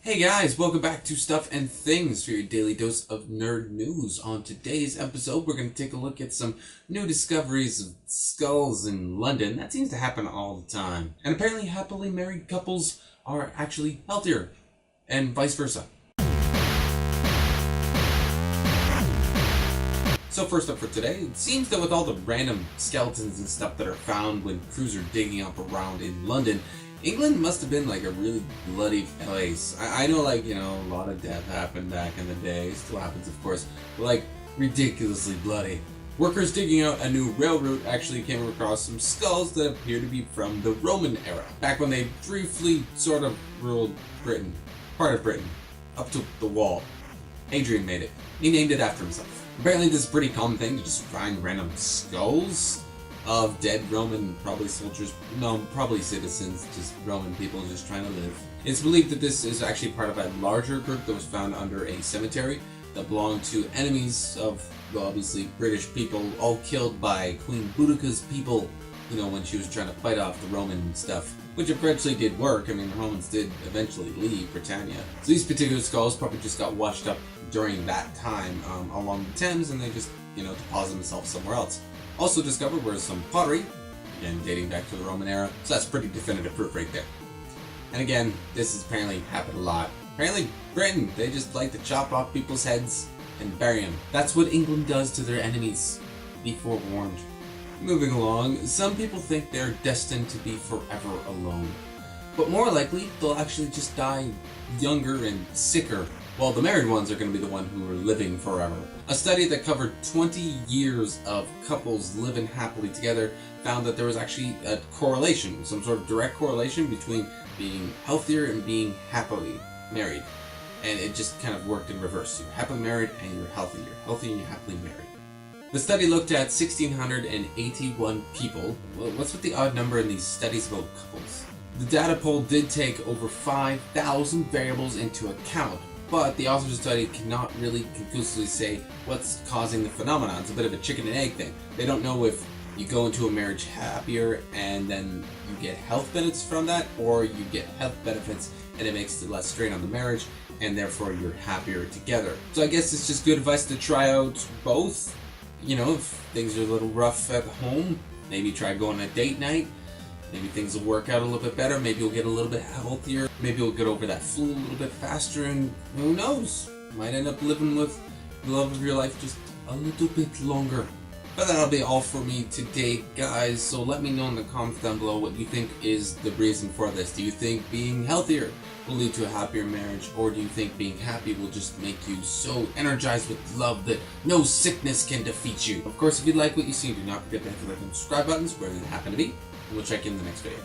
Hey guys, welcome back to Stuff and Things for your daily dose of nerd news. On today's episode, we're going to take a look at some new discoveries of skulls in London. That seems to happen all the time. And apparently happily married couples are actually healthier, and vice versa. So first up for today, it seems that with all the random skeletons and stuff that are found when crews are digging up around in London, England must have been like a really bloody place. I know, like, a lot of death happened back in the day. Still happens, of course, but like ridiculously bloody. Workers digging out a new railroad actually came across some skulls that appear to be from the Roman era, back when they briefly sort of ruled Britain, part of Britain, up to the wall. Adrian made it. He named it after himself. Apparently this is a pretty common thing to just find random skulls of dead Roman, probably soldiers, no, probably citizens, just Roman people just trying to live. It's believed that this is actually part of a larger group that was found under a cemetery that belonged to enemies of, well, obviously British people, all killed by Queen Boudica's people, when she was trying to fight off the Roman stuff, which eventually did work. I mean, the Romans did eventually leave Britannia. So these particular skulls probably just got washed up during that time along the Thames, and they just, deposit themselves somewhere else. Also discovered were some pottery, again dating back to the Roman era, so that's pretty definitive proof right there. And again, this has apparently happened a lot. Apparently Britain, they just like to chop off people's heads and bury them. That's what England does to their enemies. Be forewarned. Moving along, some people think they're destined to be forever alone. But more likely, they'll actually just die younger and sicker, while the married ones are going to be the one who are living forever. A study that covered 20 years of couples living happily together found that there was actually a correlation, some sort of direct correlation between being healthier and being happily married. And it just kind of worked in reverse. You're happily married and you're healthy. You're healthy and you're happily married. The study looked at 1,681 people. Well, what's with the odd number in these studies about couples? The data poll did take over 5,000 variables into account, but the authors of the study cannot really conclusively say what's causing the phenomenon. It's a bit of a chicken and egg thing. They don't know if you go into a marriage happier and then you get health benefits from that, or you get health benefits and it makes it less strain on the marriage, and therefore you're happier together. So I guess it's just good advice to try out both. If things are a little rough at home, maybe try going on a date night. Maybe things will work out a little bit better. Maybe you'll get a little bit healthier. Maybe you'll get over that flu a little bit faster, and who knows? Might end up living with the love of your life just a little bit longer. But that'll be all for me today, guys. So let me know in the comments down below what you think is the reason for this. Do you think being healthier will lead to a happier marriage, or do you think being happy will just make you so energized with love that no sickness can defeat you? Of course, if you like what you see, do not forget to hit the like and subscribe buttons wherever they happen to be. And we'll check you in the next video.